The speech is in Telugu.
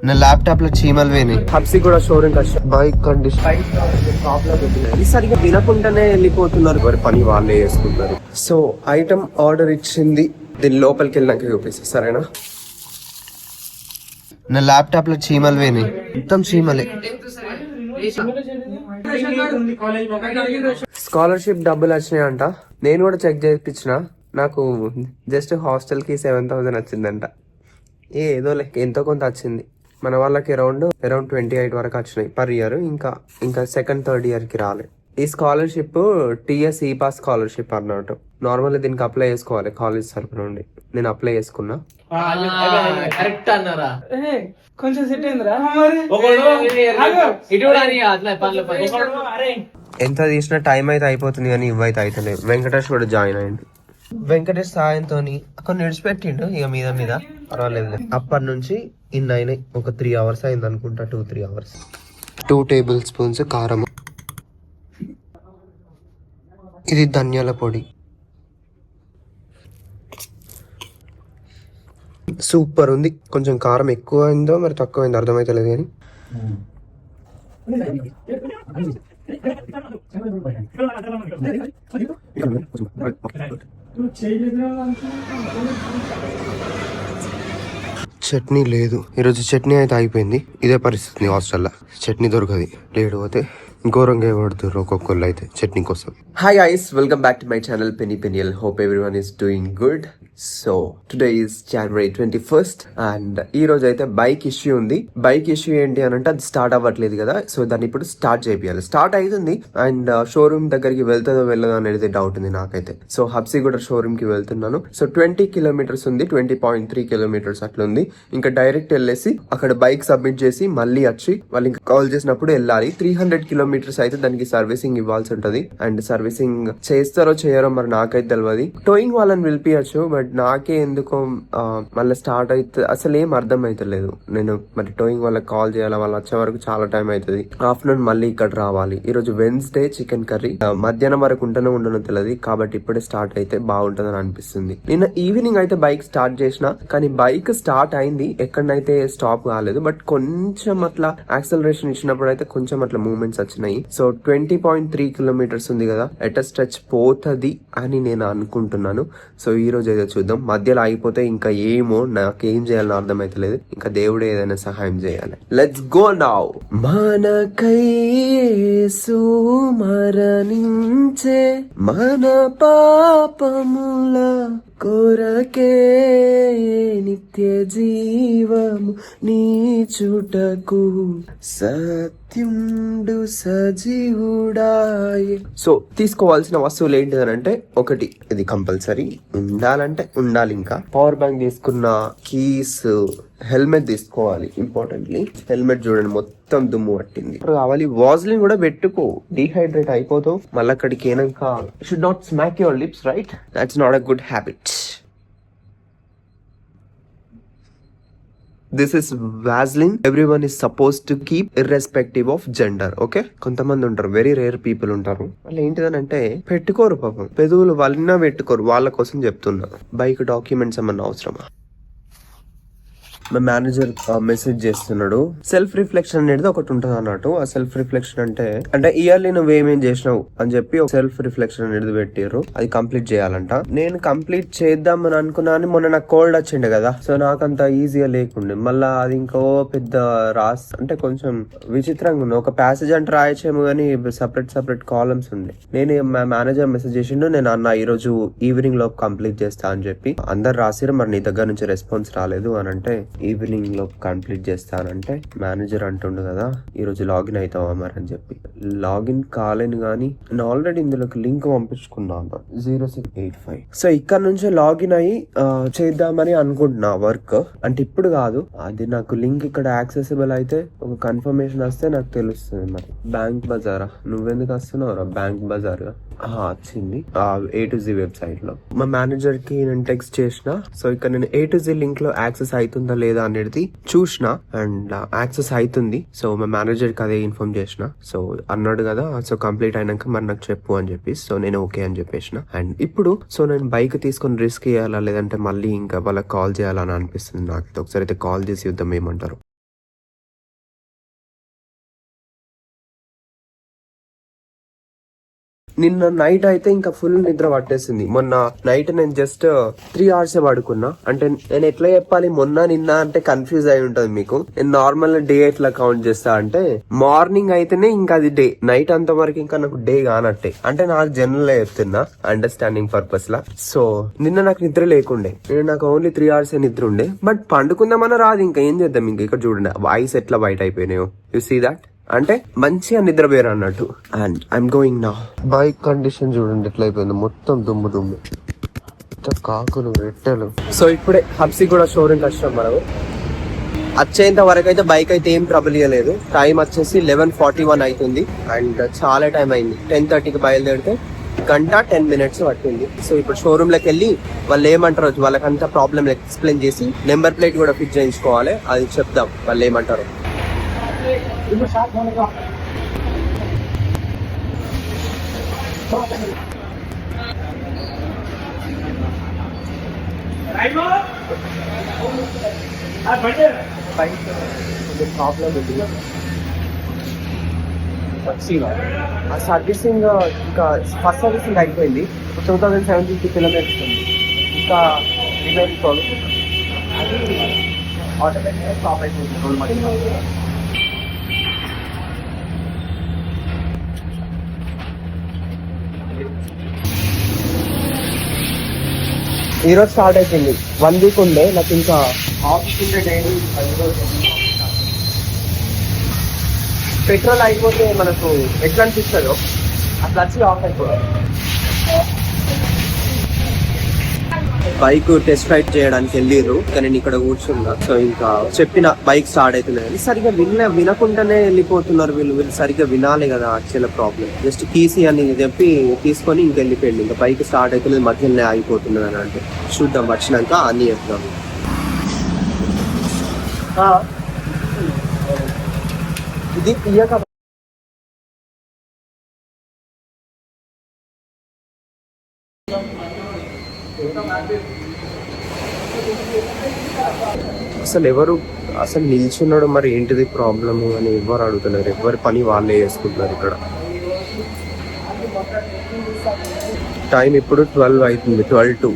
నా ల్యాప్టాప్ లో చీమలు పోయినాయి. హబ్సీ కూడా షోరూమ్ వచ్చి బైక్ కండిషన్ సరిగా తినకుండానే వెళ్ళిపోతున్నారు. ఎవరి పని వాళ్ళే చేసుకుంటారు. సో ఐటమ్ ఆర్డర్ ఇచ్చింది, దీని లోపలికి వెళ్ళినాక చూపిస్తా సరేనా. నా ల్యాప్టాప్ లో చీమలు పోయినాయి, మొత్తం చీమలే. స్కాలర్షిప్ డబ్బులు వచ్చినాయంట, నేను కూడా చెక్ చేయించిన. నాకు జస్ట్ హాస్టల్ కి 7,000 వచ్చిందంట. ఏదో లెక్క ఎంతో కొంత వచ్చింది. మన వాళ్ళకి అరౌండ్ 28 వరకు వచ్చినాయి పర్ ఇయర్. ఇంకా సెకండ్ థర్డ్ ఇయర్ కి రాలేదు. ఈ స్కాలర్షిప్ టిఎస్ ఈ పాస్ స్కాలర్షిప్ అన్నట్టు. నార్మల్ దీనికి అప్లై చేసుకోవాలి కాలేజ్ తరఫు నుండి. నేను అప్లై చేసుకున్నా. కరెక్ట్ అన్నారా? కొంచెం సెట్ అయిందిరా. ఎంత తీసినా టైం అయితే అయిపోతుంది కానీ ఇవైతే అయితలేదు. వెంకటేష్ కూడా జాయిన్ అయ్యిండు. వెంకటేష్ సాయంతో కొన్ని విడిచిపెట్టిండు ఇక మీద పర్వాలేదు. అప్పటి నుంచి ఇన్ని అయినాయి. ఒక 3 hours అయింది అనుకుంటా, 2-3 hours. 2 tablespoons కారం. ఇది ధనియాల పొడి. సూపర్ ఉంది. కొంచెం కారం ఎక్కువ అయిందో మరి తక్కువ అయిందో అర్థమైతలేదు కానీ చట్నీ లేదు ఈరోజు. చట్నీ అయితే అయిపోయింది. ఇదే పరిస్థితి హాస్టల్లో, చట్నీ దొరకదు. లేడు పోతే ఘోరంగా పడుతున్నారు ఒక్కొక్కళ్ళు అయితే చట్నీ కోసం. Hi guys, welcome back to my channel penny Peniel. Hope everyone is doing good. So today is January 21st and ఈ రోజు అయితే బైక్ ఇష్యూ ఉంది. బైక్ ఇష్యూ ఏంటి అని అంటే అది స్టార్ట్ అవ్వట్లేదు కదా. సో దాన్ని ఇప్పుడు స్టార్ట్ చేయాలి. స్టార్ట్ అవుతుంది అండ్ షోరూమ్ దగ్గరికి వెళ్తుందో వెళ్ళదో అనేది డౌట్ ఉంది నాకైతే. సో హబ్సీ కూడా షోరూమ్ కి వెళ్తున్నాను. సో 20 kilometers ఉంది, 20.3 kilometers అట్లా ఉంది. ఇంకా డైరెక్ట్ వెళ్ళేసి అక్కడ బైక్ సబ్మిట్ చేసి మళ్ళీ వచ్చి వాళ్ళు ఇంకా కాల్ చేసినప్పుడు వెళ్ళాలి. 300 kilometers అయితే దానికి సర్వీసింగ్ ఇవ్వాల్సి ఉంటది. అండ్ సర్వీసింగ్ చేస్తారో చేయరో మరి నాకైతే తెలియదు. టోయింగ్ వాళ్ళని పిలిపించచ్చు, బట్ నాకే ఎందుకో మళ్ళీ స్టార్ట్ అయితే అసలు ఏం అర్థం అవుతలేదు. నేను మరి టోయింగ్ వాళ్ళకి కాల్ చేయాలి, వాళ్ళు వచ్చే వరకు చాలా టైం అవుతుంది. ఆఫ్టర్నూన్ మళ్ళీ ఇక్కడ రావాలి. ఈ రోజు వెన్స్డే, చికెన్ కర్రీ మధ్యాహ్నం వరకు ఉండనో తెలియదు. కాబట్టి ఇప్పుడే స్టార్ట్ అయితే బాగుంటుందని అనిపిస్తుంది. నిన్న ఈవినింగ్ అయితే బైక్ స్టార్ట్ చేసిన, కానీ బైక్ స్టార్ట్ అయింది, ఎక్కడనైతే స్టాప్ కాలేదు. బట్ కొంచెం అట్లా యాక్సలరేషన్ ఇచ్చినప్పుడు అయితే కొంచెం అట్లా మూవ్మెంట్స్ వచ్చినాయి. సో 20.3 kilometers ఉంది కదా, ఎట్ స్ట్రెచ్ పోతది అని నేను అనుకుంటున్నాను. సో ఈ రోజు అయితే చూద్దాం. మధ్యలో ఆగిపోతే ఇంకా ఏమో నాకేం చేయాలని అర్థమైతలేదు. ఇంకా దేవుడే ఏదైనా సహాయం చేయాలి. Let's go now. మనకై యేసు మరణించే, మన పాపముల కొరకే నిత్య జీవము నీచుటకు సత్యుండు సజీవుడాయే. సో తీసుకోవాల్సిన వస్తువులు ఏంటిదనంటే, ఒకటి ఇది కంపల్సరీ ఉండాలంటే ఉండాలి. ఇంకా పవర్ బ్యాంక్ తీసుకున్న, కీస్, హెల్మెట్ తీసుకోవాలి. ఇంపార్టెంట్లీ హెల్మెట్ చూడండి మొత్తం దుమ్ము పట్టింది. కావాలి వాజ్లిన్ కూడా పెట్టుకో, డిహైడ్రేట్ అయిపోతావు. మళ్ళీ అక్కడికి ఏనాక should not smack your lips, right? That's not a good habit. This is Vaseline. Everyone is supposed to keep irrespective of gender. Okay? కొంతమంది ఉంటారు, వెరీ రేర్ పీపుల్ ఉంటారు, వాళ్ళు ఏంటిదనంటే పెట్టుకోరు. పాపం పెదవులు వాళ్ళ పెట్టుకోరు. వాళ్ళ కోసం చెప్తున్నా. బైక్ డాక్యుమెంట్స్ ఏమన్నా అవసరమా? మా మేనేజర్ మెసేజ్ చేస్తున్నాడు. సెల్ఫ్ రిఫ్లెక్షన్ అనేది ఒకటి ఉంటుంది అన్నట్టు. ఆ సెల్ఫ్ రిఫ్లెక్షన్ అంటే ఇయర్లీ నువ్వు ఏమేం చేసినావు అని చెప్పి ఒక సెల్ఫ్ రిఫ్లెక్షన్ అనేది పెట్టారు. అది కంప్లీట్ చేయాలంట. నేను కంప్లీట్ చేద్దామని అనుకున్నాను. మొన్న నాకు కోల్డ్ వచ్చిండే కదా, సో నాకంత ఈజీగా లేకుండే. మళ్ళా అది ఇంకో పెద్ద అంటే కొంచెం విచిత్రంగా ఉంది. ఒక ప్యాసేజ్ అంటే రాయచ్చేమో కానీ సపరేట్ కాలమ్స్ ఉంది. నేను మా మేనేజర్ మెసేజ్ చేసిండు, నేను అన్న ఈ రోజు ఈవినింగ్ లోపు కంప్లీట్ చేస్తా అని చెప్పి. అందరు రాసిరు, మరి నీ దగ్గర నుంచి రెస్పాన్స్ రాలేదు అని అంటే ఈవినింగ్ లో కంప్లీట్ చేస్తానంటే మేనేజర్ అంటుండు కదా ఈ రోజు లాగిన్ అవుతావా మరి అని చెప్పి. లాగిన్ కాలేను గానీ నేను ఆల్రెడీ ఇందులోకి లింక్ పంపించుకున్నాను 0685. సో ఇక్కడ నుంచి లాగిన్ అయ్యి చేద్దామని అనుకుంటున్నా వర్క్. అంటే ఇప్పుడు కాదు, అది నాకు లింక్ ఇక్కడ యాక్సెసిబుల్ అయితే ఒక కన్ఫర్మేషన్ వస్తే నాకు తెలుస్తుంది. మరి బ్యాంక్ బజారా, నువ్వెందుకు వస్తున్నావురా బ్యాంక్ బజార్? వచ్చింది A to Z వెబ్సైట్ లో. మా మేనేజర్ కి నేను టెక్స్ట్ చేసిన. సో ఇక్కడ నేను A to Z లింక్ లో యాక్సెస్ అవుతుందా లేదా అనేది చూసిన అండ్ యాక్సెస్ అవుతుంది. సో మా మేనేజర్ కి అదే ఇన్ఫార్మ్ చేసిన. సో అన్నాడు కదా, సో కంప్లీట్ అయినాక మరి నాకు చెప్పు అని చెప్పి. సో నేను ఓకే అని చెప్పేసిన. అండ్ ఇప్పుడు సో నేను బైక్ తీసుకొని రిస్క్ చేయాలా లేదంటే మళ్ళీ ఇంకా వాళ్ళకి కాల్ చేయాలని అనిపిస్తుంది నాకు. ఒకసారి అయితే కాల్ చేసి చూద్దాం ఏమంటారు. నిన్న నైట్ అయితే ఇంకా ఫుల్ నిద్ర పట్టేసింది. మొన్న నైట్ నేను జస్ట్ 3 hours పడుకున్నా. అంటే నేను ఎట్లా చెప్పాలి, మొన్న నిన్న అంటే కన్ఫ్యూజ్ అయి ఉంటది మీకు. నేను నార్మల్ డే ఎట్లా కౌంట్ చేస్తా అంటే మార్నింగ్ అయితేనే ఇంకా అది డే, నైట్ అంత వరకు ఇంకా నాకు డే కానట్టే. అంటే నాకు జనరల్ చెప్తున్నా అండర్స్టాండింగ్ పర్పస్ లా. సో నిన్న నాకు నిద్ర లేకుండే, నేను నాకు ఓన్లీ 3 hours నిద్ర ఉండే. బట్ పండుకుందామన్నా రాదు, ఇంకా ఏం చేద్దాం. ఇంకా ఇక్కడ చూడండి వాయిస్ ఎట్లా బయట అయిపోయినాయో. You see that. అంటే మంచిగా నిద్రపోయారు అన్నట్టు. And I'm going now. Bike condition చూడండి ఎట్లా అయిపోయింది, మొత్తం దుమ్ము దుమ్ము, కాకులు రెట్టెలు. సో ఇప్పుడే హబ్సి కూడా షోరూమ్ వచ్చినాం మనం. వచ్చేంత వరకు అయితే బైక్ అయితే ఏం ట్రబుల్ ఇవ్వలేదు. టైం వచ్చేసి 11:41 అవుతుంది. అండ్ చాలా టైం అయింది. 10:30కి బయలుదేరితే 1:10 minutes పట్టింది. సో ఇప్పుడు షోరూమ్ లోకి వెళ్ళి వాళ్ళు ఏమంటారో వాళ్ళకంతా ప్రాబ్లమ్ ఎక్స్ప్లెయిన్ చేసి నెంబర్ ప్లేట్ కూడా ఫిట్ చేయించుకోవాలి. అది చెప్దాం వాళ్ళు ఏమంటారు. ప్రాబ్లమ్ ఉంది. ఆ సర్వీసింగ్ ఇంకా ఫస్ట్ సర్వీసింగ్ అయిపోయింది. 2070 kilometers ఉంది. ఇంకా రిమైన్ అది ఆటోమేటిక్గా స్టాప్ అయిపోయింది. ఈ రోజు స్టార్ట్ అయిపోయింది. 1 week ఉండే నాకు. ఇంకా ఆఫీస్ ఉండే డైలీ పెట్రోల్ అయిపోతే మనకు ఎట్లా అనిపిస్తుందో అట్లా వచ్చి ఆఫ్ అయిపోతుంది. బైక్ టెస్ట్ రైడ్ చేయడానికి వెళ్ళిర్రు, కానీ నేను ఇక్కడ కూర్చున్నా. సో ఇంకా చెప్పిన బైక్ స్టార్ట్ అవుతుంది కానీ సరిగ్గా వినకుండానే వెళ్ళిపోతున్నారు వీళ్ళు సరిగ్గా వినాలి కదా. యాక్చువల్ ప్రాబ్లం జస్ట్ కీసీ అని చెప్పి తీసుకొని ఇంకెళ్ళిపోయింది. ఇంకా బైక్ స్టార్ట్ అవుతుంది, మధ్యలోనే ఆగిపోతున్నది అని అంటే చూద్దాం వచ్చినాక అన్ని చెప్తాం. ఇది తీయక అసలు నిల్చున్నాడు, మరి ఏంటిది ప్రాబ్లము అని ఎవరు అడుగుతున్నారు. ఎవరి పని వాళ్ళే చేసుకుంటున్నారు ఇక్కడ. టైం ఇప్పుడు 12 అవుతుంది, 12 to